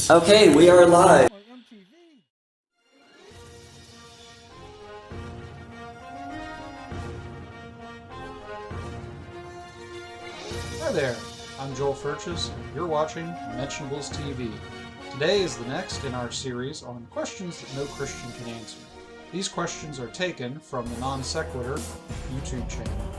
Okay, we are live. Hi there, I'm Joel Furches, and you're watching Mentionables TV. Today is the next in our series on questions that no Christian can answer. These questions are taken from the Non Sequitur YouTube channel,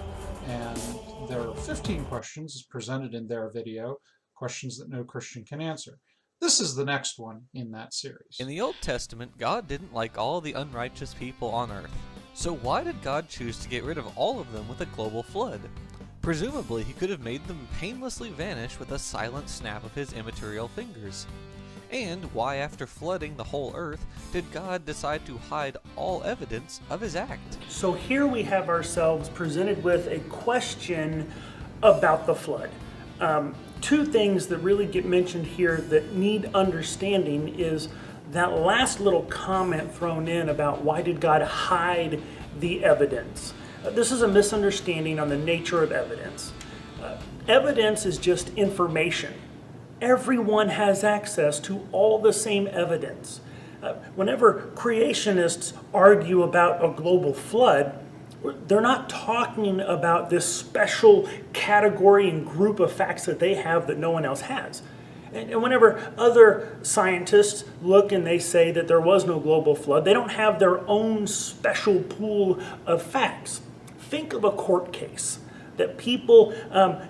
and there are 15 questions as presented in their video, questions that no Christian can answer. This is the next one in that series. In the Old Testament, God didn't like all the unrighteous people on earth. So why did God choose to get rid of all of them with a global flood? Presumably, he could have made them painlessly vanish with a silent snap of his immaterial fingers. And why, after flooding the whole earth, did God decide to hide all evidence of his act? So here we have ourselves presented with a question about the flood. Two things that really get mentioned here that need understanding is that last little comment thrown in about why did God hide the evidence. This is a misunderstanding on the nature of evidence. Evidence is just information. Everyone has access to all the same evidence. Whenever creationists argue about a global flood, they're not talking about this special category and group of facts that they have that no one else has. And whenever other scientists look and they say that there was no global flood, they don't have their own special pool of facts. Think of a court case that people,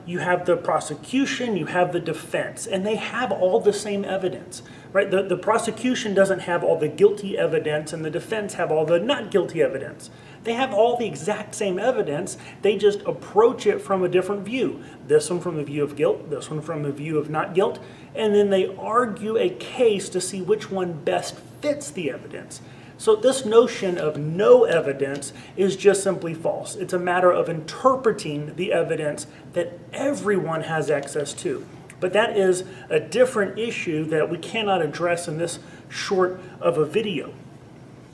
you have the prosecution, you have the defense, and they have all the same evidence, right? The prosecution doesn't have all the guilty evidence and the defense have all the not guilty evidence. They have all the exact same evidence, they just approach it from a different view. This one from the view of guilt, this one from the view of not guilt, and then they argue a case to see which one best fits the evidence. So this notion of no evidence is just simply false. It's a matter of interpreting the evidence that everyone has access to. But that is a different issue that we cannot address in this short of a video.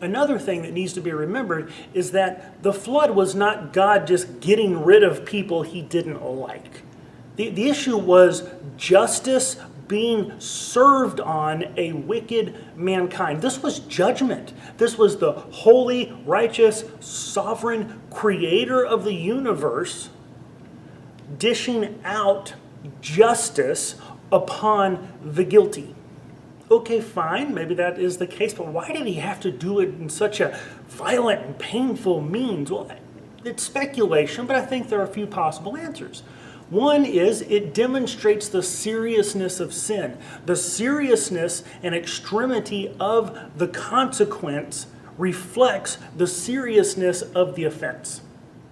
Another thing that needs to be remembered is that the flood was not God just getting rid of people he didn't like. The issue was justice being served on a wicked mankind. This was judgment. This was the holy, righteous, sovereign creator of the universe dishing out justice upon the guilty. Okay, fine, maybe that is the case, but why did he have to do it in such a violent and painful means? Well, it's speculation, but I think there are a few possible answers. One is it demonstrates the seriousness of sin. The seriousness and extremity of the consequence reflects the seriousness of the offense.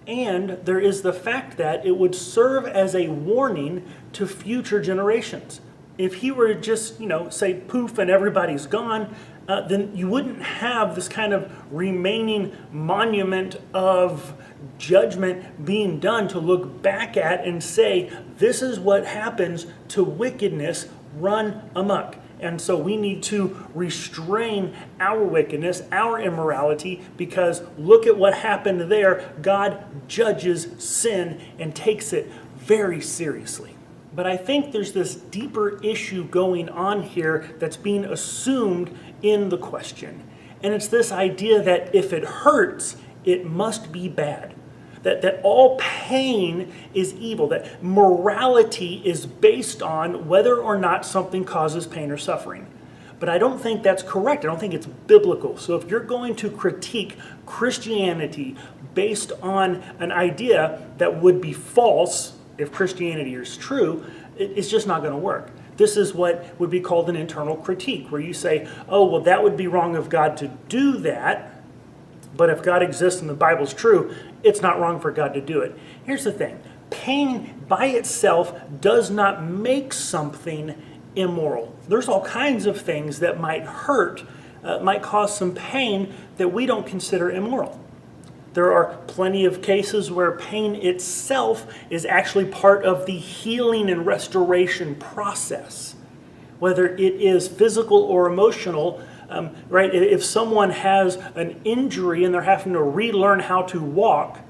And there is the fact that it would serve as a warning to future generations. If he were to just, say poof and everybody's gone, then you wouldn't have this kind of remaining monument of judgment being done to look back at and say, this is what happens to wickedness run amok. And so we need to restrain our wickedness, our immorality, because look at what happened there. God judges sin and takes it very seriously. But I think there's this deeper issue going on here that's being assumed in the question. And it's this idea that if it hurts, it must be bad. That all pain is evil. That morality is based on whether or not something causes pain or suffering. But I don't think that's correct. I don't think it's biblical. So if you're going to critique Christianity based on an idea that would be false, if Christianity is true, it's just not going to work. This is what would be called an internal critique, where you say, oh, well, that would be wrong of God to do that, but if God exists and the Bible's true, it's not wrong for God to do it. Here's the thing. Pain by itself does not make something immoral. There's all kinds of things that might hurt, might cause some pain that we don't consider immoral. There are plenty of cases where pain itself is actually part of the healing and restoration process. Whether it is physical or emotional, right? If someone has an injury and they're having to relearn how to walk,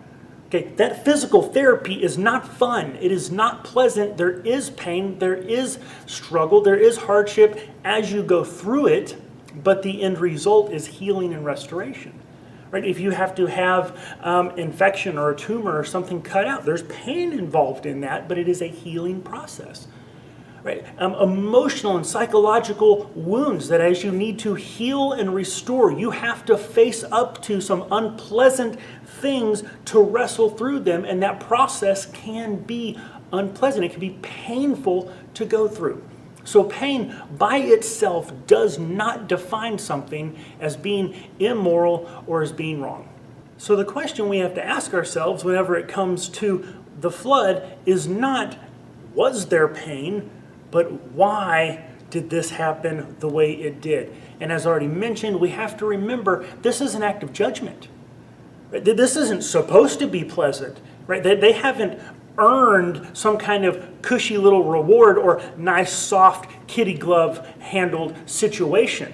Okay, that physical therapy is not fun. It is not pleasant. There is pain, there is struggle, there is hardship as you go through it, but the end result is healing and restoration. Right? If you have to have infection or a tumor or something cut out, there's pain involved in that, but it is a healing process. Right? Emotional and psychological wounds that as you need to heal and restore, you have to face up to some unpleasant things to wrestle through them, and that process can be unpleasant. It can be painful to go through. So pain by itself does not define something as being immoral or as being wrong. So the question we have to ask ourselves whenever it comes to the flood is not, was there pain, but why did this happen the way it did? And as already mentioned, we have to remember this is an act of judgment. Right? This isn't supposed to be pleasant. Right? They haven't earned some kind of cushy little reward or nice, soft, kitty glove handled situation.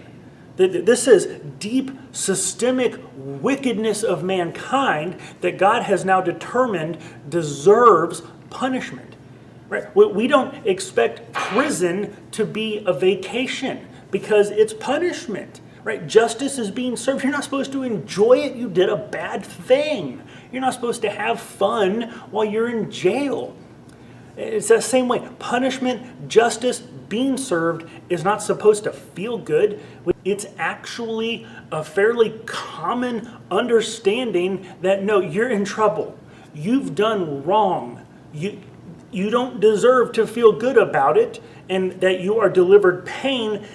This is deep, systemic wickedness of mankind that God has now determined deserves punishment. Right? We don't expect prison to be a vacation because it's punishment. Right? Justice is being served. You're not supposed to enjoy it. You did a bad thing. You're not supposed to have fun while you're in jail. It's that same way. Punishment, justice, being served is not supposed to feel good. It's actually a fairly common understanding that no, you're in trouble. You've done wrong. You don't deserve to feel good about it, and that you are delivered pain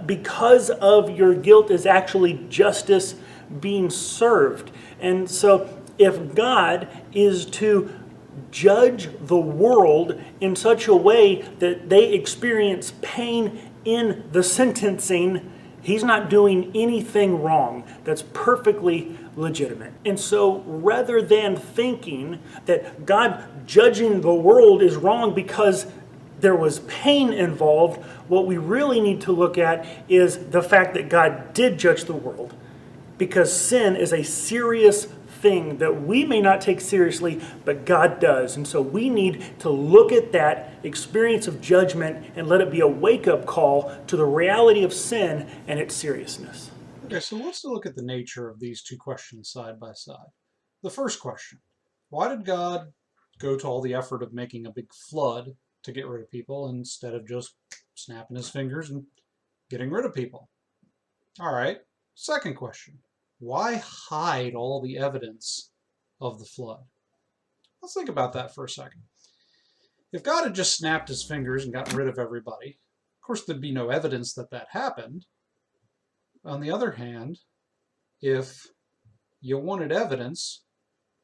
because of your guilt is actually justice being served. And so if God is to judge the world in such a way that they experience pain in the sentencing, he's not doing anything wrong. That's perfectly legitimate. And so rather than thinking that God judging the world is wrong because there was pain involved, what we really need to look at is the fact that God did judge the world, because sin is a serious thing that we may not take seriously, but God does. And so we need to look at that experience of judgment and let it be a wake-up call to the reality of sin and its seriousness. Okay, so let's look at the nature of these two questions side by side. The first question, why did God go to all the effort of making a big flood to get rid of people instead of just snapping his fingers and getting rid of people? All right, second question, why hide all the evidence of the flood? Let's think about that for a second. If God had just snapped his fingers and gotten rid of everybody, of course there'd be no evidence that that happened. On the other hand, if you wanted evidence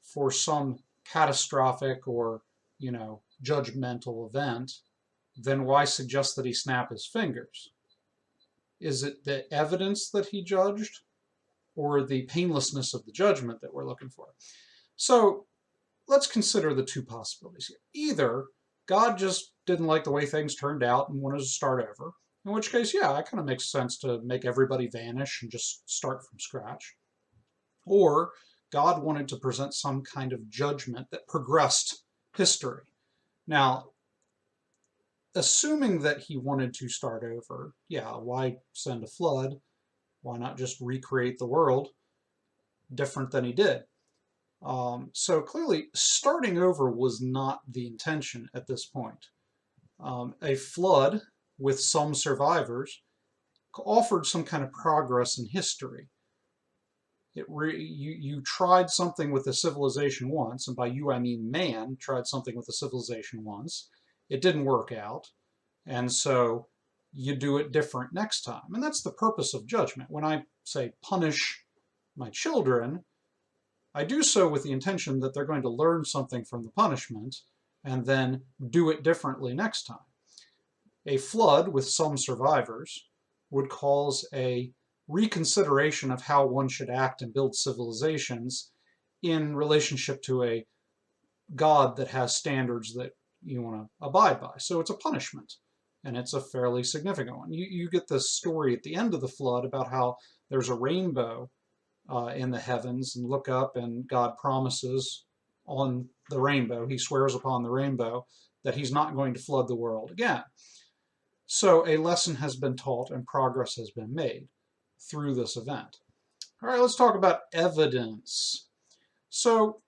for some catastrophic or, judgmental event, then why suggest that he snap his fingers? Is it the evidence that he judged or the painlessness of the judgment that we're looking for? So let's consider the two possibilities here. Either God just didn't like the way things turned out and wanted to start over, in which case, yeah, it kind of makes sense to make everybody vanish and just start from scratch. Or God wanted to present some kind of judgment that progressed history. Now, assuming that he wanted to start over, yeah, why send a flood? Why not just recreate the world different than he did? So clearly, starting over was not the intention at this point. A flood with some survivors offered some kind of progress in history. You tried something with a civilization once, and by you I mean man tried something with a civilization once. It didn't work out, and so you do it different next time. And that's the purpose of judgment. When I say punish my children, I do so with the intention that they're going to learn something from the punishment and then do it differently next time. A flood with some survivors would cause a reconsideration of how one should act and build civilizations in relationship to a God that has standards that you want to abide by. So it's a punishment, and it's a fairly significant one. You get this story at the end of the flood about how there's a rainbow in the heavens, and look up and God promises on the rainbow. He swears upon the rainbow that he's not going to flood the world again. So a lesson has been taught and progress has been made through this event. All right, let's talk about evidence. So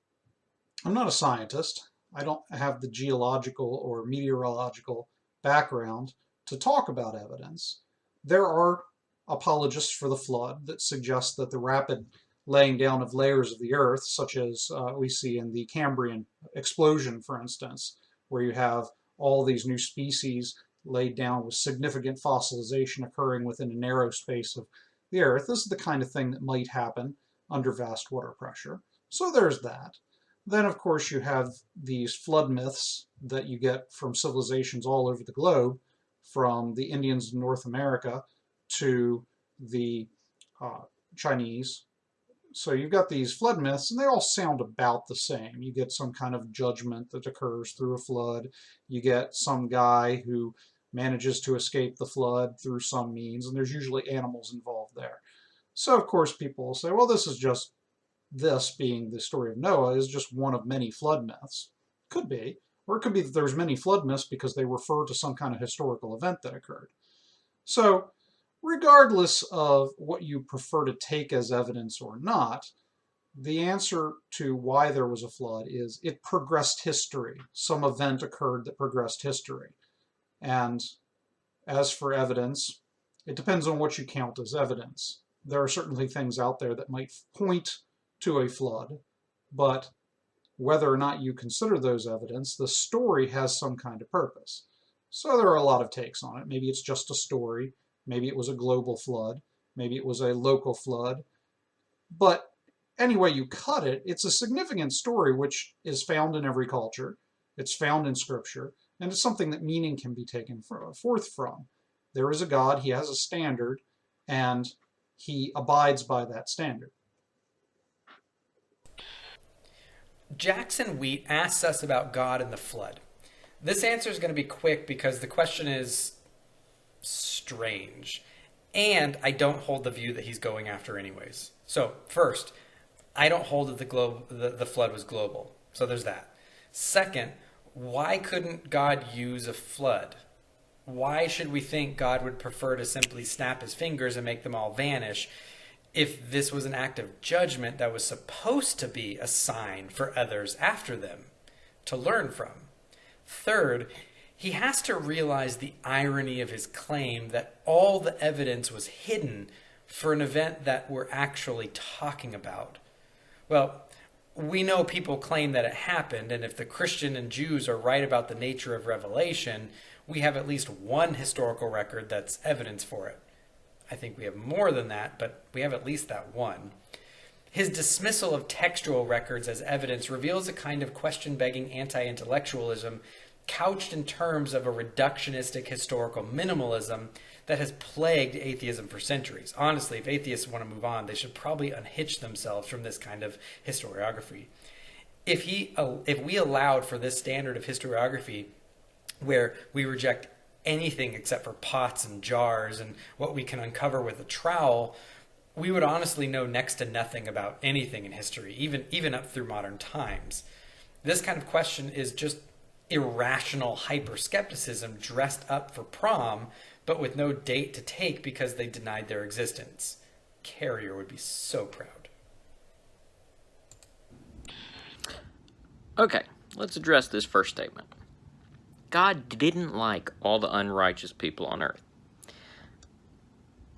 I'm not a scientist. I don't have the geological or meteorological background to talk about evidence. There are apologists for the flood that suggest that the rapid laying down of layers of the earth, such as we see in the Cambrian explosion, for instance, where you have all these new species laid down with significant fossilization occurring within a narrow space of the earth. This is the kind of thing that might happen under vast water pressure. So there's that. Then, of course, you have these flood myths that you get from civilizations all over the globe, from the Indians of North America to the Chinese. So you've got these flood myths, and they all sound about the same. You get some kind of judgment that occurs through a flood. You get some guy who manages to escape the flood through some means, and there's usually animals involved there. So, of course, people will say, well, this being the story of Noah is just one of many flood myths. Could be. Or it could be that there's many flood myths because they refer to some kind of historical event that occurred. So, regardless of what you prefer to take as evidence or not, the answer to why there was a flood is it progressed history. Some event occurred that progressed history. And as for evidence, it depends on what you count as evidence. There are certainly things out there that might point to a flood, but whether or not you consider those evidence, the story has some kind of purpose. So there are a lot of takes on it. Maybe it's just a story. Maybe it was a global flood. Maybe it was a local flood. But any way you cut it, it's a significant story which is found in every culture. It's found in Scripture, and it's something that meaning can be taken forth from. There is a God, he has a standard, and he abides by that standard. Jackson Wheat asks us about God and the flood. This answer is going to be quick because the question is strange. And I don't hold the view that he's going after anyways. So first, I don't hold that the flood was global. So there's that. Second, why couldn't God use a flood? Why should we think God would prefer to simply snap his fingers and make them all vanish if this was an act of judgment that was supposed to be a sign for others after them to learn from? Third, he has to realize the irony of his claim that all the evidence was hidden for an event that we're actually talking about. Well, we know people claim that it happened, and if the Christian and Jews are right about the nature of Revelation, we have at least one historical record that's evidence for it. I think we have more than that, but we have at least that one. His dismissal of textual records as evidence reveals a kind of question-begging anti-intellectualism couched in terms of a reductionistic historical minimalism that has plagued atheism for centuries. Honestly, if atheists want to move on, they should probably unhitch themselves from this kind of historiography. If we allowed for this standard of historiography where we reject anything except for pots and jars and what we can uncover with a trowel, we would honestly know next to nothing about anything in history, even up through modern times. This kind of question is just irrational hyper-skepticism dressed up for prom, but with no date to take because they denied their existence. Carrier would be so proud. Okay, let's address this first statement. God didn't like all the unrighteous people on earth.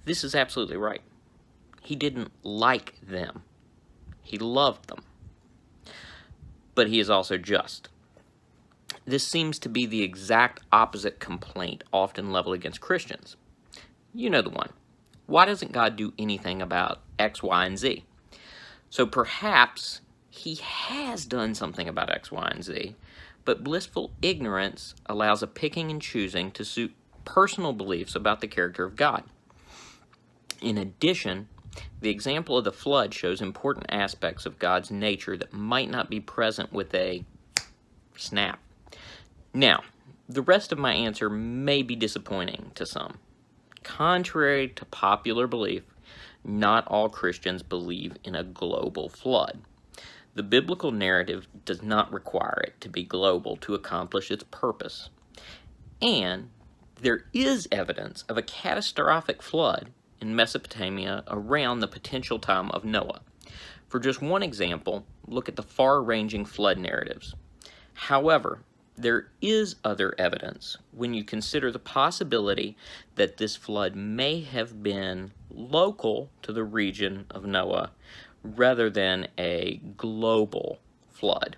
This is absolutely right. He didn't like them. He loved them. But he is also just. This seems to be the exact opposite complaint often leveled against Christians. You know the one. Why doesn't God do anything about X, Y, and Z? So perhaps he has done something about X, Y, and Z, but blissful ignorance allows a picking and choosing to suit personal beliefs about the character of God. In addition, the example of the flood shows important aspects of God's nature that might not be present with a snap. Now, the rest of my answer may be disappointing to some. Contrary to popular belief, not all Christians believe in a global flood. The biblical narrative does not require it to be global to accomplish its purpose. And there is evidence of a catastrophic flood in Mesopotamia around the potential time of Noah. For just one example, look at the far-ranging flood narratives. However, there is other evidence when you consider the possibility that this flood may have been local to the region of Noah rather than a global flood.